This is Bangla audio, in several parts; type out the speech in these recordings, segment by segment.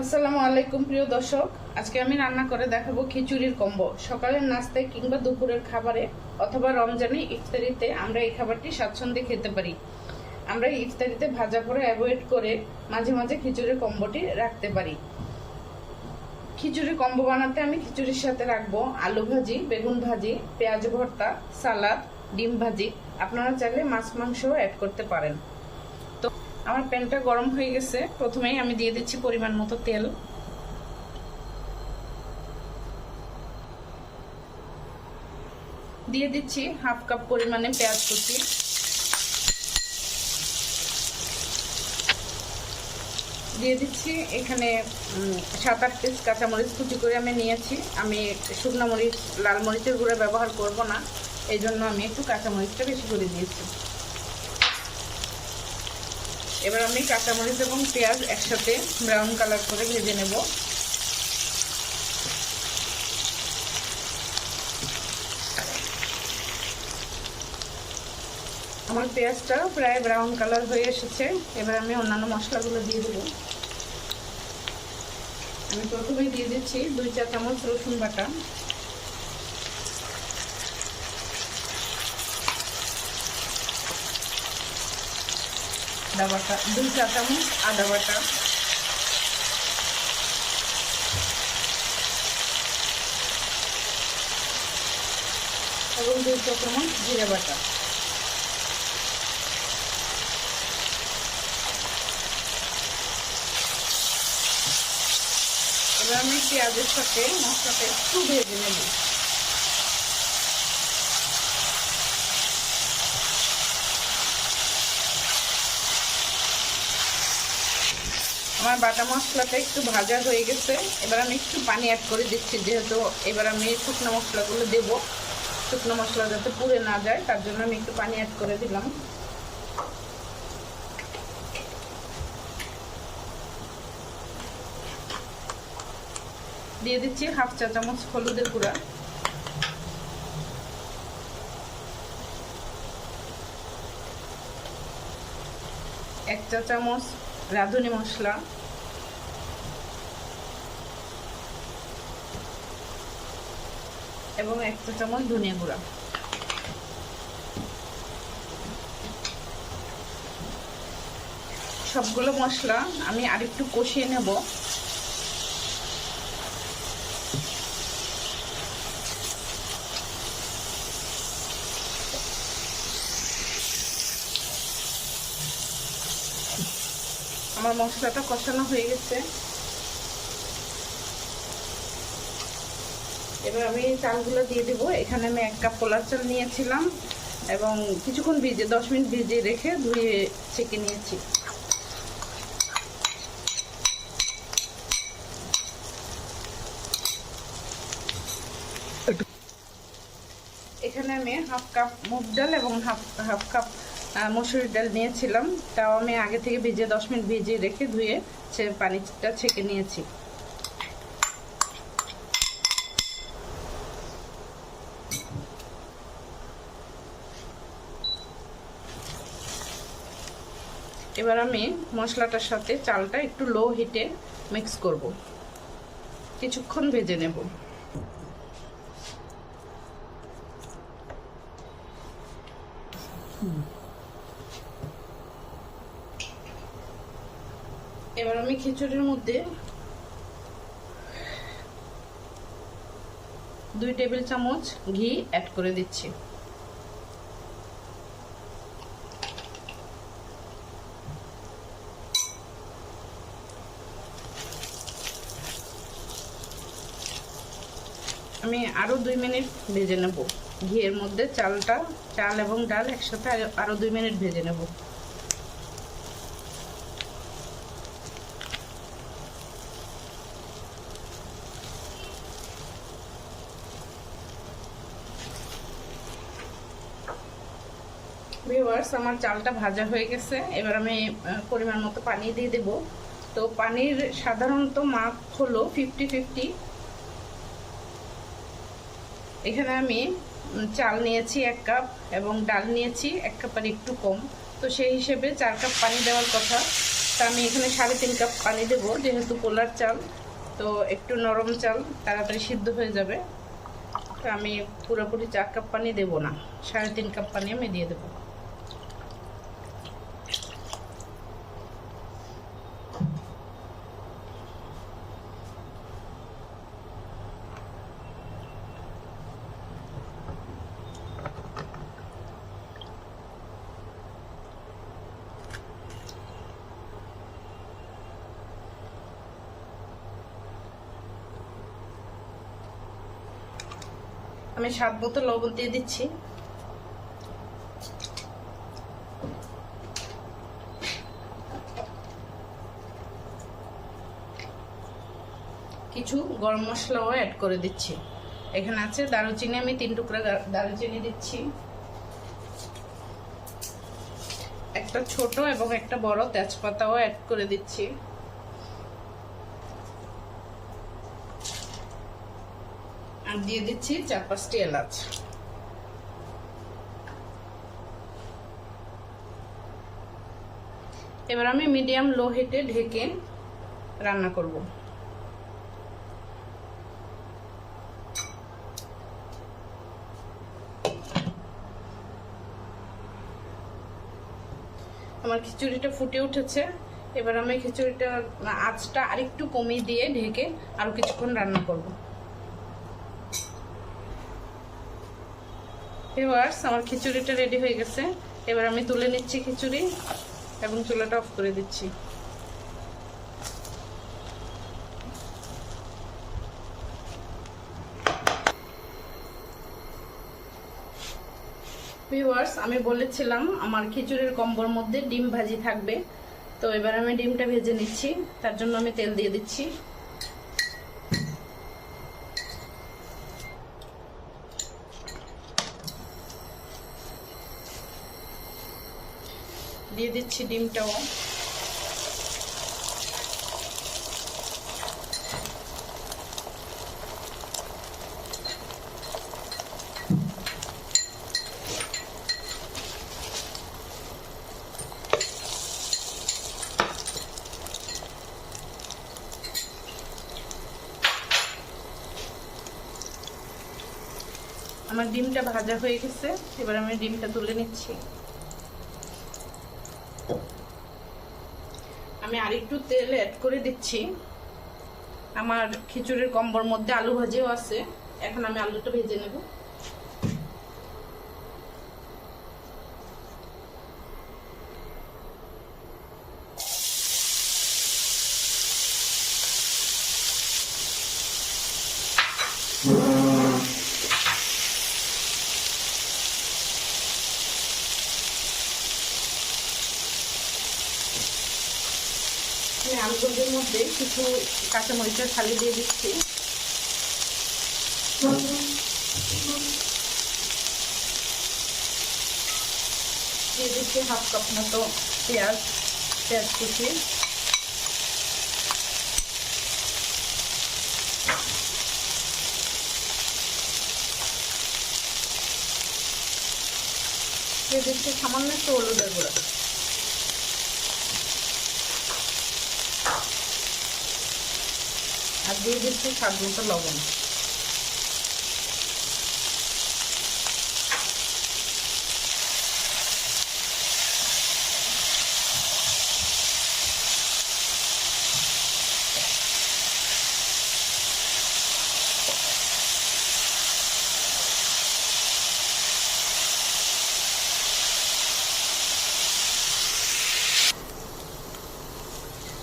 আসসালামু আলাইকুম প্রিয় দর্শক, আজকে আমি রান্না করে দেখাবো খিচুড়ির কম্বো। সকালের নাস্তায় কিংবা দুপুরের খাবারে অথবা রমজানে ইফতারিতে আমরা এই খাবারটি স্বাচ্ছন্দ্যে খেতে পারি। আমরা ইফতারিতে ভাজা পোড়া অ্যাভয়েড করে মাঝে মাঝে খিচুড়ির কম্বোটি রাখতে পারি। খিচুড়ির কম্বো বানাতে আমি খিচুড়ির সাথে রাখবো আলু ভাজি, বেগুন ভাজি, পেঁয়াজ ভর্তা, সালাদ, ডিম ভাজি। আপনারা চাইলে মাছ মাংসও অ্যাড করতে পারেন। আমার প্যানটা গরম হয়ে গেছে। প্রথমেই আমি দিয়ে দিচ্ছি পরিমাণ মতো তেল। দিয়ে দিচ্ছি হাফ কাপ পরিমাণে পেঁয়াজ কুচি। দিয়ে দিচ্ছি এখানে 7-8 পিস কাঁচামরিচ কুচি করে আমি নিয়েছি। আমি শুকনো মরিচ, লাল মরিচের গুঁড়ো ব্যবহার করব না, এই জন্য আমি একটু কাঁচামরিচটা বেশি করে দিয়েছি। এবার আমি কাঁচামরিচ এবং পেঁয়াজ একসাথে ব্রাউন কালার করে ভেজে নেব। আমার পেঁয়াজটা প্রায় ব্রাউন কালার হয়ে এসেছে। এবার আমি অন্যান্য মশলাগুলো দিয়ে দেব। আমি প্রথমেই দিয়ে দিচ্ছি 2 চা চামচ রসুন বাটা, আদা বাটা 2 চা চামচ আদা বাটা, এবং 2 চা চামচ জিরা বাটা। এবার আমি পেঁয়াজের সাথে মশলাটা একটু ভেজে নেব। আমার বাটা মশলাটা একটু ভাজা হয়ে গেছে। এবার আমি একটু পানি অ্যাড করে দিচ্ছি, যেহেতু এবার আমি শুকনো মশলাগুলো দেব। শুকনো মশলা যাতে পুড়ে না যায় তার জন্য আমি একটু পানি অ্যাড করে দিলাম। দিয়ে দিচ্ছি হাফ চা চামচ হলুদের গুঁড়া, এক চা চামচ রাঁধুনি মশলা, এবং 1 চা চামচ ধনিয়া গুঁড়া। সবগুলো মশলা আমি আরেকটু কষিয়ে নেব। আমার মশলাটা কষানো হয়ে গেছে। এবার আমি চালগুলো দিয়ে দেবো। এখানে আমি 1 কাপ পোলার চাল নিয়েছিলাম এবং কিছুক্ষণ ভিজে 10 মিনিট ভিজিয়ে রেখে ধুয়ে ছেঁকে নিয়েছি। এখানে আমি হাফ কাপ মুগ ডাল এবং হাফ কাপ মসুর ডাল নিয়েছিলাম। তাও আমি আগে থেকে ভিজে 10 মিনিট ভিজিয়ে রেখে ধুয়ে পানিটা ছেঁকে নিয়েছি। এবার আমি মশলাটার সাথে চালটা একটু লো হিটে মিক্স করব, কিছুক্ষণ ভেজে নেব। এবার আমি খিচুড়ির মধ্যে 2 টেবিল চামচ ঘি অ্যাড করে দিচ্ছি। আমি আরো 2 মিনিট ভেজে নেব ঘিয়ের মধ্যে। চাল এবং ডাল একসাথে আরো 2 মিনিট ভেজে নেব। ভিউয়ার্স, আমার চালটা ভাজা হয়ে গেছে। এবার আমি পরিমাণ মতো পানি দিয়ে দেব। তো পানির সাধারণত মাপ হলো 50-50। এখানে আমি চাল নিয়েছি 1 কাপ এবং ডাল নিয়েছি 1 কাপের একটু কম। তো সেই হিসেবে 4 কাপ পানি দেওয়ার কথা। আমি এখানে 3.5 কাপ পানি দেবো, যেহেতু পোলার চাল তো একটু নরম চাল, তাড়াতাড়ি সিদ্ধ হয়ে যাবে। তো আমি পুরোপুরি 4 কাপ পানি দেবো না, 3.5 কাপ পানি আমি দিয়ে দেবো। আমি স্বাদ মতো লবণ দিয়ে দিচ্ছি। কিছু গরম মশলাও অ্যাড করে দিচ্ছি। এখানে আছে দারুচিনি, আমি 3 টুকরা দারুচিনি দিচ্ছি। একটা ছোট এবং একটা বড় তেজপাতাও অ্যাড করে দিচ্ছি। আর দিয়ে দিচ্ছি 4-5টি এলাচ। এবার আমি মিডিয়াম লো হিটে ঢেকে রান্না করব। আমার খিচুড়িটা ফুটে উঠেছে। এবার আমি খিচুড়িটা আঁচটা আরেকটু কমিয়ে দিয়ে ঢেকে আরো কিছুক্ষণ রান্না করব। ভিউয়ার্স, আমার খিচুড়িটা রেডি হয়ে গেছে। এবার আমি তুলে নিচ্ছি খিচুড়ি এবং চুলাটা অফ করে দিচ্ছি। ভিউয়ার্স, আমি বলেছিলাম আমার খিচুড়ির কম্বোর মধ্যে ডিম ভাজি থাকবে। তো এবার আমি ডিমটা ভেজে নিচ্ছি, তার জন্য আমি তেল দিয়ে দিচ্ছি। দিয়ে দিচ্ছি ডিমটাও। আমার ডিমটা ভাজা হয়ে গেছে, এবার আমি ডিমটা তুলে নিচ্ছি। আমি আরেকটু তেল অ্যাড করে দিচ্ছি। আমার খিচুড়ির কম্বোর মধ্যে আলু ভাজিও আছে, এখন আমি আলুটা ভেজে নেব। আলু ভাজির মধ্যে কিছু কাঁচামরিচের ফালি দিয়ে দিচ্ছি। দিয়ে দিচ্ছি 1/2 কাপ মতো পেঁয়াজ কুচি। দিয়ে দিচ্ছি সামান্য একটু হলুদের গুঁড়া। আর দিয়ে দিচ্ছি স্বাদ মতো লবণ।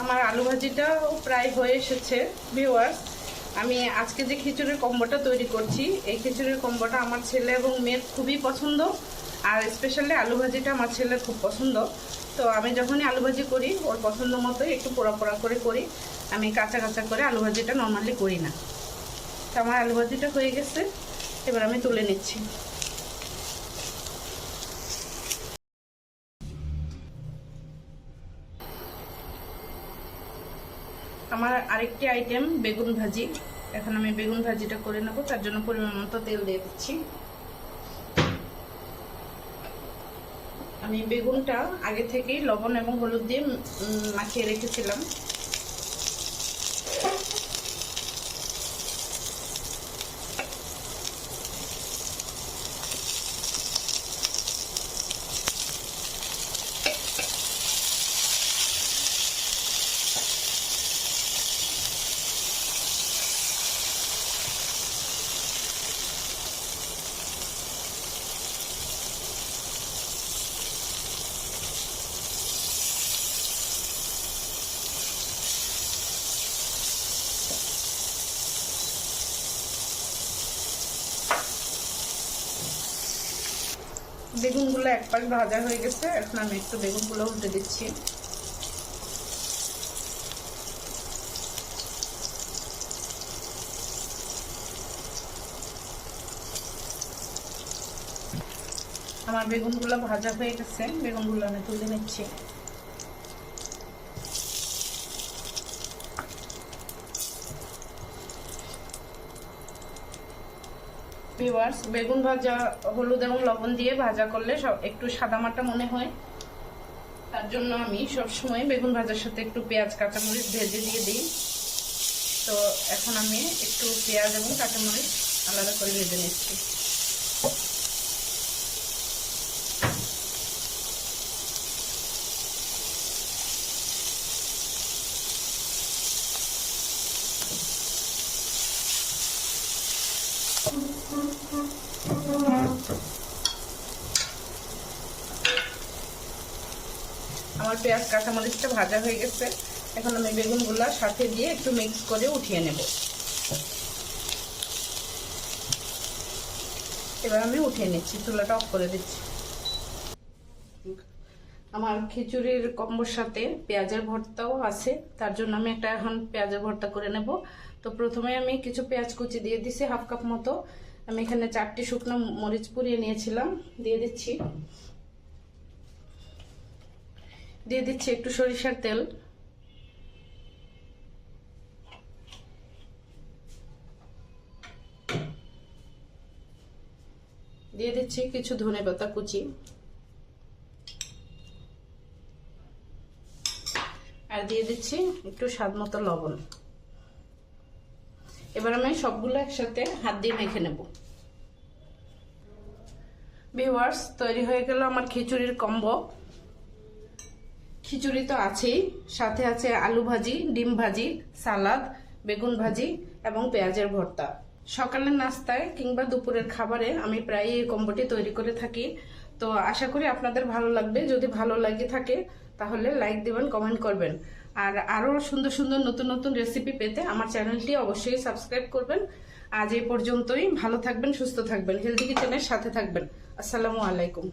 আমার আলু ভাজিটাও প্রায় হয়ে এসেছে। ভিউয়ার্স, আমি আজকে যে খিচুড়ির কম্বোটা তৈরি করছি, এই খিচুড়ির কম্বোটা আমার ছেলে এবং মেয়ের খুবই পছন্দ। আর স্পেশালি আলু ভাজিটা আমার ছেলের খুব পছন্দ। তো আমি যখনই আলু ভাজি করি ওর পছন্দ মতোই একটু পোড়া পোড়া করে করি। আমি কাঁচা কাঁচা করে আলু ভাজিটা নর্মালি করি না। তো আমার আলু ভাজিটা হয়ে গেছে, এবার আমি তুলে নিচ্ছি। আমার আরেকটি আইটেম বেগুন ভাজি। এখন আমি বেগুন ভাজিটা করে নেব, তার জন্য পরিমাণ মতো তেল দিয়ে দিচ্ছি। আমি বেগুনটা আগে থেকেই লবণ এবং হলুদ দিয়ে মাখিয়ে রেখেছিলাম। বেগুনগুলো এক পাশ ভাজা হয়ে গেছে, এখন আমি একটু বেগুনগুলো উল্টে দিচ্ছি। আমার বেগুনগুলো ভাজা হয়ে গেছে, বেগুনগুলো আমি তুলে নিচ্ছি। ভিউয়ার্স, বেগুন ভাজা হলুদ এবং লবণ দিয়ে ভাজা করলে সব একটু সাদামাটা মনে হয়, তার জন্য আমি সবসময় বেগুন ভাজার সাথে একটু পেঁয়াজ কাঁচামরিচ ভেজে দিয়ে দিই। তো এখন আমি একটু পেঁয়াজ এবং কাঁচামরিচ আলাদা করে ভেজে নিচ্ছি। আমার পেঁয়াজ কাঁচামরিচটা ভাজা হয়ে গেছে, এখন আমি বেগুনগুলা সাথে দিয়ে একটু মিক্স করে উঠিয়ে নেব। এবার আমি উঠিয়ে নিচ্ছি, চুলাটা অফ করে দিচ্ছি। আমার খিচুড়ির কম্বোর সাথে পেঁয়াজের ভর্তাও আছে, তার জন্য আমি একটা এখন পেঁয়াজের ভর্তা করে নেব। তো প্রথমে আমি কিছু পেঁয়াজ কুচি দিয়ে দিচ্ছি, হাফ কাপ মতো। আমি এখানে 4টি শুকনো মরিচ পুড়িয়ে নিয়েছিলাম, দিয়ে দিচ্ছি। দিয়ে দিচ্ছি একটু সরিষার তেল, দিয়ে দিচ্ছি কিছু ধনেপাতা কুচি, আর দিয়ে দিচ্ছি একটু স্বাদ মতো লবণ। এবার আমি সবগুলো একসাথে হাত দিয়ে মেখে নেব। ভিউয়ার্স, তৈরি হয়ে গেল আমার খিচুড়ির কম্বো। খিচুড়ি তো আছেই, সাথে আছে আলু ভাজি, ডিম ভাজি, সালাদ, বেগুন ভাজি এবং পেঁয়াজের ভর্তা। সকালের নাস্তায় কিংবা দুপুরের খাবারে আমি প্রায় এই কম্বোটি তৈরি করে থাকি। তো আশা করি আপনাদের ভালো লাগবে। যদি ভালো লাগে থাকে তাহলে লাইক দিবেন, কমেন্ট করবেন। আর আরও সুন্দর সুন্দর নতুন নতুন রেসিপি পেতে আমার চ্যানেলটি অবশ্যই সাবস্ক্রাইব করবেন। আজ এই পর্যন্তই। ভালো থাকবেন, সুস্থ থাকবেন, হেলদি কিচেনের সাথে থাকবেন। আসসালামু আলাইকুম।